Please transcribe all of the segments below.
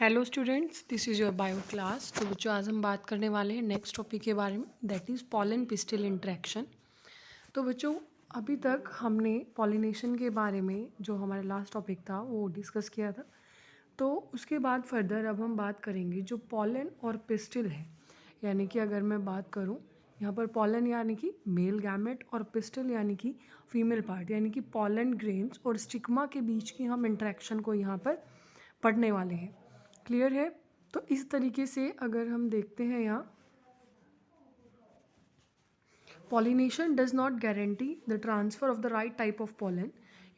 Hello students, this is your bio class. तो बच्चों, आज हम बात करने वाले हैं नेक्स्ट टॉपिक के बारे में, that is pollen pistil interaction. तो बच्चों, अभी तक हमने पॉलिनेशन के बारे में जो हमारा लास्ट टॉपिक था वो डिस्कस किया था। तो उसके बाद फर्दर अब हम बात करेंगे जो पॉलन और पिस्टिल है। यानी कि अगर मैं बात करूं, यहाँ पर पॉलन यानी कि मेल गैमेट और पिस्टिल यानी कि फीमेल पार्ट, यानी कि पॉलन ग्रेन्स और स्टिग्मा के बीच की हम इंटरेक्शन को यहाँ पर पढ़ने वाले हैं। क्लियर है? तो इस तरीके से अगर हम देखते हैं यहाँ, pollination does not guarantee the transfer of the right type of pollen.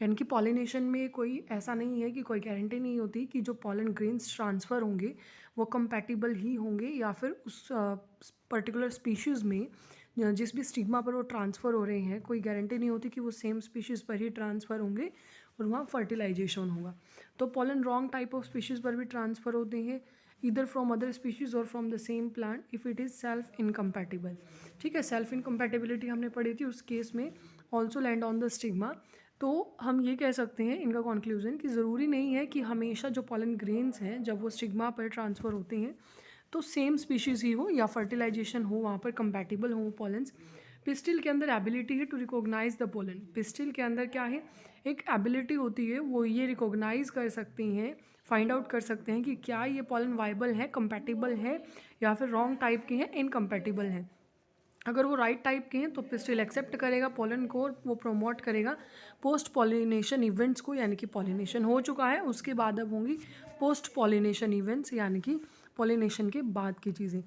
यानी कि पॉलिनेशन में कोई ऐसा नहीं है कि कोई गारंटी नहीं होती कि जो पॉलन ग्रेन्स ट्रांसफ़र होंगे वो कंपैटिबल ही होंगे, या फिर उस पर्टिकुलर स्पीशीज़ में जिस भी स्टिग्मा पर वो ट्रांसफ़र हो रहे हैं कोई गारंटी नहीं होती कि वो सेम स्पीशीज़ पर ही ट्रांसफ़र होंगे और वहाँ फर्टिलाइजेशन होगा। तो pollen wrong type of species पर भी ट्रांसफ़र होते हैं, ईदर फ्रॉम अदर स्पीशीज़ और from the same plant if it is self incompatible. ठीक है, सेल्फ इनकम्पैटिबिलिटी हमने पढ़ी थी, उस केस में also land on the stigma. तो हम ये कह सकते हैं इनका कंक्लूजन कि ज़रूरी नहीं है कि हमेशा जो पॉलन ग्रेन्स हैं जब वो स्टिग्मा पर ट्रांसफ़र होते हैं तो सेम स्पीशीज़ ही हो या फर्टिलाइजेशन हो, वहाँ पर कंपैटिबल हो पॉलन्स। पिस्टिल के अंदर एबिलिटी है to recognise the pollen. Pistil के अंदर क्या है, एक एबिलिटी होती है, वो ये रिकॉग्नाइज कर सकती हैं, फाइंड आउट कर सकते हैं कि क्या ये पोलन वाइबल है, कंपैटिबल है, या फिर रॉन्ग टाइप के हैं, इनकम्पैटिबल हैं। अगर वो राइट टाइप के हैं तो पिस्टिल एक्सेप्ट करेगा पोलन को, वो प्रमोट करेगा पोस्ट पॉलिनेशन इवेंट्स को। यानी कि पॉलिनेशन हो चुका है, उसके बाद अब होंगी पोस्ट पॉलिनेशन इवेंट्स, यानी कि पॉलिनेशन के बाद की चीज़ें।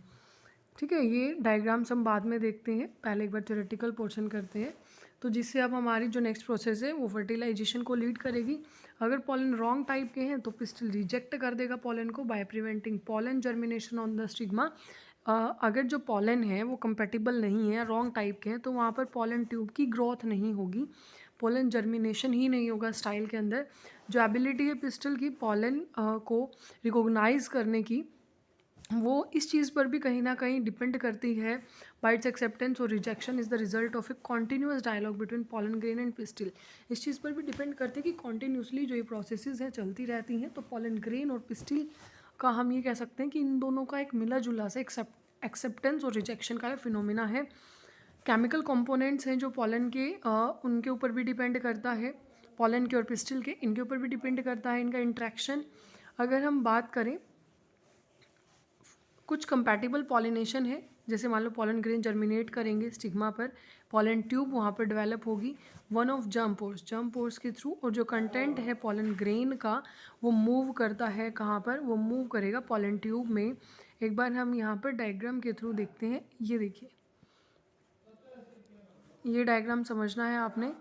ठीक है, ये डायग्राम्स हम बाद में देखते हैं, पहले एक बार थ्योरेटिकल पोर्शन करते हैं। तो जिससे अब हमारी जो नेक्स्ट प्रोसेस है वो फर्टिलाइजेशन को लीड करेगी। अगर पॉलन रॉन्ग टाइप के हैं तो पिस्टिल रिजेक्ट कर देगा पॉलन को by preventing pollen germination on the stigma. अगर जो पॉलन है वो कंपैटिबल नहीं है, रॉन्ग टाइप के हैं, तो वहाँ पर पॉलन ट्यूब की ग्रोथ नहीं होगी, पॉलन जर्मिनेशन ही नहीं होगा स्टाइल के अंदर। जो एबिलिटी है पिस्टिल की पॉलन को रिकॉग्नाइज करने की, वो इस चीज़ पर भी कहीं ना कहीं डिपेंड करती है। बाय इट्स एक्सेप्टेंस और rejection is the result of a continuous dialogue between pollen grain and pistil. इस चीज़ पर भी डिपेंड करती है कि कॉन्टीन्यूसली जो ये प्रोसेसेस हैं चलती रहती हैं। तो पॉलन ग्रेन और पिस्टिल का हम ये कह सकते हैं कि इन दोनों का एक मिला जुला सा एक्सेप्टेंस और रिजेक्शन का फिनोमिना है। केमिकल कंपोनेंट्स हैं जो पॉलन के, उनके ऊपर भी डिपेंड करता है, पॉलन के और पिस्टिल के, इनके ऊपर भी डिपेंड करता है इनका इंट्रैक्शन। अगर हम बात करें, कुछ कंपैटिबल पॉलिनेशन है, जैसे मान लो पॉलन ग्रेन जर्मिनेट करेंगे स्टिग्मा पर, पॉलन ट्यूब वहाँ पर डेवलप होगी वन ऑफ जर्म पोर्स के थ्रू, और जो कंटेंट है पॉलन ग्रेन का वो मूव करता है कहाँ पर, वो मूव करेगा पॉलन ट्यूब में। एक बार हम यहाँ पर डायग्राम के थ्रू देखते हैं, ये देखिए, ये डायग्राम समझना है आपने।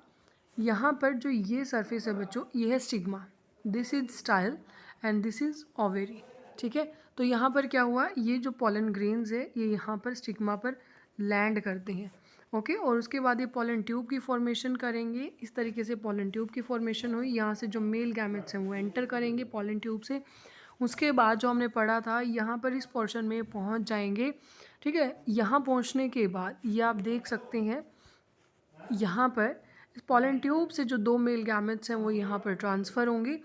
यहाँ पर जो ये सरफेस है बच्चों, ये है stigma, this is style and this is ovary. ठीक है, तो यहाँ पर क्या हुआ, ये जो पॉलन ग्रेन्स है ये यहाँ पर स्टिग्मा पर लैंड करते हैं। ओके, और उसके बाद ये पॉलन ट्यूब की फॉर्मेशन करेंगे। इस तरीके से पॉलन ट्यूब की फॉर्मेशन हुई, यहाँ से जो मेल गैमेट्स हैं वो एंटर करेंगे पॉलन ट्यूब से। उसके बाद जो हमने पढ़ा था, यहाँ पर इस पोर्शन में पहुँच जाएंगे। ठीक है, यहाँ पहुँचने के बाद ये आप देख सकते हैं, यहाँ पर इस पॉलन ट्यूब से जो दो मेल गैमेट्स हैं वो यहाँ पर ट्रांसफ़र होंगे।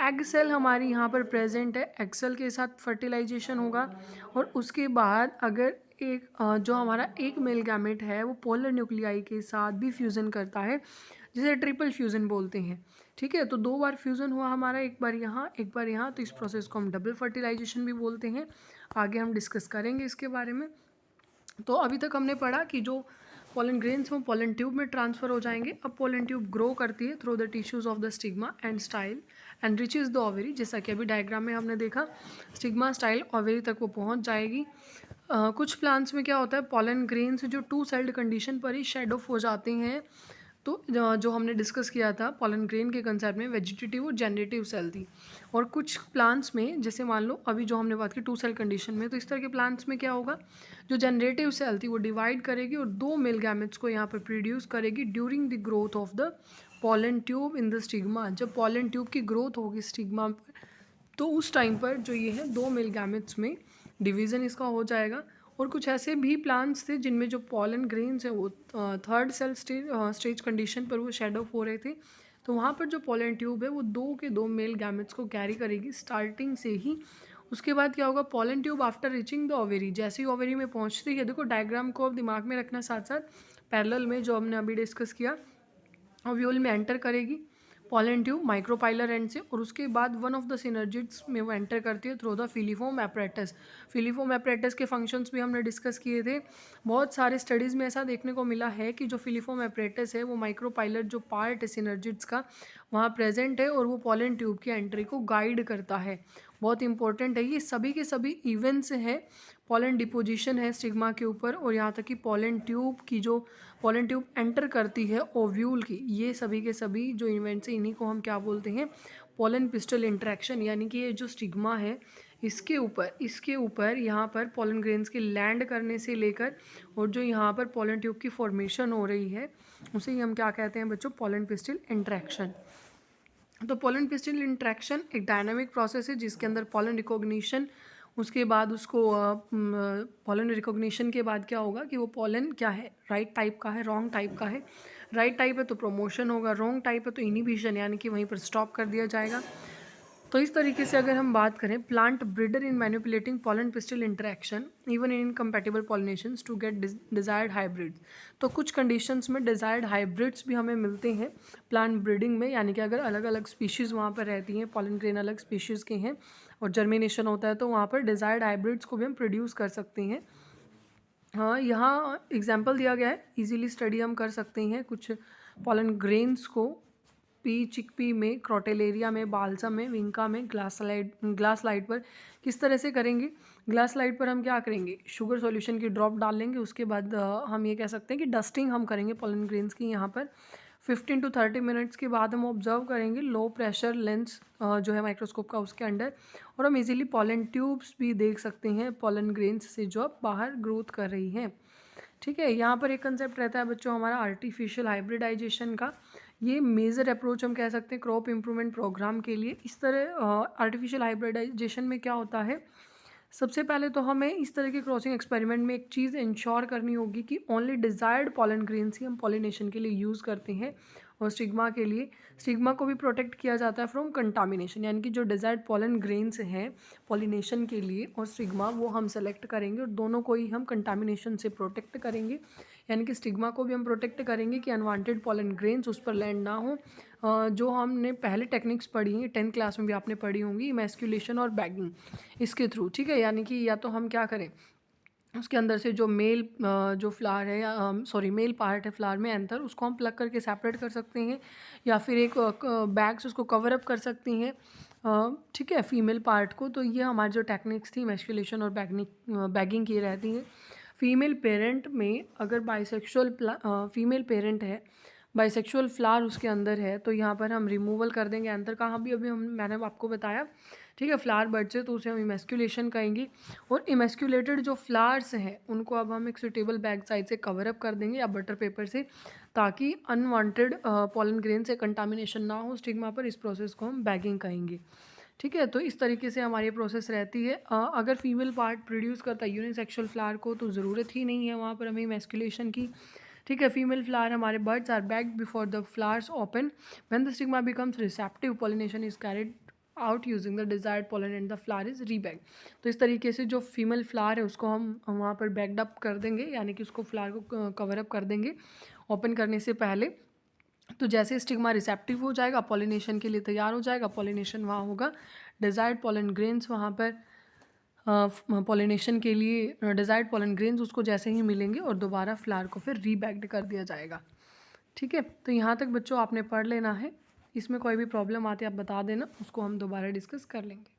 एग सेल हमारी यहाँ पर प्रेजेंट है, एग सेल के साथ फर्टिलाइजेशन होगा, और उसके बाद अगर एक जो हमारा एक मेल गैमेट है वो पोलर न्यूक्लियाई के साथ भी फ्यूज़न करता है, जिसे ट्रिपल फ्यूज़न बोलते हैं। ठीक है, तो दो बार फ्यूज़न हुआ हमारा, एक बार यहाँ एक बार यहाँ, तो इस प्रोसेस को हम डबल फर्टिलाइजेशन भी बोलते हैं। आगे हम डिस्कस करेंगे इसके बारे में। तो अभी तक हमने पढ़ा कि जो पोलन ग्रेन्स वो पोलन ट्यूब में ट्रांसफ़र हो जाएंगे। अब पोलन ट्यूब ग्रो करती है through the tissues of the stigma and style and reaches the ovary. जैसा कि अभी डायग्राम में हमने देखा, स्टिग्मा स्टाइल ओवेरी तक वो पहुंच जाएगी। कुछ प्लांट्स में क्या होता है, पोलन ग्रेन्स जो टू सेल्ड कंडीशन पर ही शेड ऑफ हो जाते हैं। तो जो हमने डिस्कस किया था पॉलन ग्रेन के कंसेप्ट में, वेजिटेटिव और जनरेटिव सेल थी। और कुछ प्लांट्स में, जैसे मान लो अभी जो हमने बात की टू सेल कंडीशन में, तो इस तरह के प्लांट्स में क्या होगा, जो जनरेटिव सेल थी वो डिवाइड करेगी और दो मेल गैमेट्स को यहाँ पर प्रोड्यूस करेगी during the growth of the pollen tube in the stigma. जब पॉलन ट्यूब की ग्रोथ होगी स्टिग्मा पर, तो उस टाइम पर जो ये है दो मेल गैमेट्स में डिवीज़न इसका हो जाएगा। और कुछ ऐसे भी प्लांट्स थे जिनमें जो पॉलन ग्रेन्स है वो थर्ड सेल स्टेज कंडीशन पर वो शेड ऑफ हो रहे थे। तो वहाँ पर जो पॉलन ट्यूब है वो दो के दो मेल गैमेट्स को कैरी करेगी स्टार्टिंग से ही, उसके बाद क्या होगा, pollen tube after reaching the ovary, जैसे ही ओवेरी में पहुंचती है, देखो डायग्राम को अब दिमाग में रखना साथ साथ, पैरेलल में जो हमने अभी डिस्कस किया, ओव्यूल में एंटर करेगी पॉलन ट्यूब माइक्रोपाइलर एंड से, और उसके बाद वन ऑफ द सिनर्जिड्स में वो एंटर करती है through the filiform apparatus. Filiform apparatus के फंक्शंस भी हमने डिस्कस किए थे। बहुत सारे स्टडीज़ में ऐसा देखने को मिला है कि जो फिलीफॉर्म एपरेटस है वो माइक्रोपाइलर जो पार्ट है सिनर्जिड्स का वहाँ प्रेजेंट है, और वो पॉलन ट्यूब की एंट्री को गाइड करता है। बहुत इंपॉर्टेंट है, ये सभी के सभी इवेंट्स हैं। पॉलन डिपोजिशन है स्टिग्मा के ऊपर, और यहाँ तक कि पॉलन ट्यूब की जो पॉलन ट्यूब एंटर करती है ओव्यूल की, ये सभी के सभी जो इवेंट्स हैं इन्हीं को हम क्या बोलते हैं, पॉलन पिस्टल इंटरेक्शन। यानी कि ये जो स्टिग्मा है इसके ऊपर यहाँ पर पॉलन ग्रेन्स के लैंड करने से लेकर और जो यहाँ पर पॉलन ट्यूब की फॉर्मेशन हो रही है उसे ही हम क्या कहते हैं बच्चों, पॉलन पिस्टल इंटरेक्शन। तो पॉलन पिस्टल इंटरेक्शन एक डायनामिक प्रोसेस है जिसके अंदर पॉलन रिकॉग्निशन, उसके बाद उसको पॉलन रिकॉग्निशन के बाद क्या होगा कि वो पॉलन क्या है, राइट टाइप का है, रॉन्ग टाइप का है। राइट टाइप है तो प्रमोशन होगा, रॉन्ग टाइप है तो इनिबिशन, यानी कि वहीं पर स्टॉप कर दिया जाएगा। तो इस तरीके से अगर हम बात करें, plant breeder in manipulating pollen pistil interaction even in incompatible pollinations to get desired hybrids. तो कुछ कंडीशंस में डिजायर्ड हाइब्रिड्स भी हमें मिलते हैं प्लांट ब्रीडिंग में, यानी कि अगर अलग अलग स्पीशीज़ वहाँ पर रहती हैं, पॉलन ग्रेन अलग स्पीशीज़ के हैं और जर्मिनेशन होता है तो वहाँ पर डिजायर्ड हाइब्रिड्स को भी हम प्रोड्यूस कर सकते हैं। हाँ, यहाँ एग्जाम्पल दिया गया है, इजीली स्टडी हम कर सकते हैं कुछ पॉलन ग्रेन्स को, पी चिकपी में, क्रोटेलेरिया में, बाल्सम में, विंका में, ग्लास लाइट पर किस तरह से करेंगे। ग्लास लाइट पर हम क्या करेंगे, शुगर सॉल्यूशन की ड्रॉप डाल लेंगे, उसके बाद हम ये कह सकते हैं कि डस्टिंग हम करेंगे पॉलन ग्रेन्स की। यहाँ पर 15 to 30 मिनट्स के बाद हम ऑब्जर्व करेंगे लो प्रेशर लेंस जो है माइक्रोस्कोप का उसके अंडर, और हम इजीली पॉलन ट्यूब्स भी देख सकते हैं पॉलन ग्रेन्स से जो अब बाहर ग्रोथ कर रही हैं। ठीक है, यहाँ पर एक कंसेप्ट रहता है बच्चों हमारा आर्टिफिशियल हाइब्रिडाइजेशन का। ये मेजर अप्रोच हम कह सकते हैं क्रॉप इम्प्रूवमेंट प्रोग्राम के लिए। इस तरह आर्टिफिशियल हाइब्रिडाइजेशन में क्या होता है, सबसे पहले तो हमें इस तरह के क्रॉसिंग एक्सपेरिमेंट में एक चीज़ इंश्योर करनी होगी कि ओनली डिज़ायर्ड पॉलन ग्रेन्स ही हम पॉलिनेशन के लिए यूज़ करते हैं, और स्टिग्मा के लिए, स्टिग्मा को भी प्रोटेक्ट किया जाता है फ्रॉम कंटामिनेशन, यानी कि जो डिज़ायर्ड पॉलन ग्रेन्स हैं पॉलिनेशन के लिए और स्टिग्मा वो हम सेलेक्ट करेंगे और दोनों को ही हम कंटामिनेशन से प्रोटेक्ट करेंगे। यानी कि स्टिग्मा को भी हम प्रोटेक्ट करेंगे कि अनवांटेड पॉलन ग्रेन्स उस पर लैंड ना हो। जो हमने पहले टेक्निक्स पढ़ी हैं 10th क्लास में भी आपने पढ़ी होंगी, इमैस्कुलेशन और बैगिंग, इसके थ्रू। ठीक है, यानी कि या तो हम क्या करें, उसके अंदर से जो जो फ्लावर है या मेल पार्ट है फ्लावर में एंथर, उसको हम प्लग करके सेपरेट कर सकते हैं, या फिर एक बैग से उसको कवर अप कर सकती हैं। ठीक है, फीमेल पार्ट को। तो ये हमारी जो टेक्निक्स थी इमैस्कुलेशन और बैगिंग की रहती हैं। फीमेल पेरेंट में अगर फीमेल पेरेंट है, बाइसेक्सुअल फ्लावर उसके अंदर है, तो यहाँ पर हम रिमूवल कर देंगे एंथर का, अभी मैंने आपको बताया। ठीक है, फ्लावर बर्ड से, तो उसे हम इमैस्कुलेशन कहेंगे। और इमैस्कुलेटेड जो फ्लावर्स हैं उनको अब हम एक सुटेबल बैग साइड से कवर अप कर देंगे या बटर पेपर से, ताकि अनवांटेड पॉलन ग्रेन से कंटामिनेशन ना हो स्टिग्मा पर। इस प्रोसेस को हम बैगिंग कहेंगे। ठीक है, तो इस तरीके से हमारी प्रोसेस रहती है। अगर फीमेल पार्ट प्रोड्यूस करता है यूनिसेक्सुअल फ्लावर को तो ज़रूरत ही नहीं है वहाँ पर हमें इमैस्कुलेशन की। ठीक है, फीमेल फ्लावर हमारे buds are bagged before the flowers open, when the stigma becomes receptive pollination is carried out using the desired pollen and the flower is rebagged. तो इस तरीके से जो फीमेल फ्लावर है उसको हम वहाँ पर बैग्ड अप कर देंगे, यानी कि उसको फ्लावर को कवर अप कर देंगे ओपन करने से पहले। तो जैसे स्टिग्मा रिसेप्टिव हो जाएगा, पॉलिनेशन के लिए तैयार हो जाएगा, पॉलिनेशन वहाँ होगा, डिजायर्ड पोलन ग्रेन्स वहाँ पर पॉलिनेशन के लिए डिजायर्ड पोलन ग्रेन्स उसको जैसे ही मिलेंगे और दोबारा फ्लावर को फिर रीबैग्ड कर दिया जाएगा। ठीक है, तो यहाँ तक बच्चों आपने पढ़ लेना है। इसमें कोई भी प्रॉब्लम आती है आप बता देना, उसको हम दोबारा डिस्कस कर लेंगे।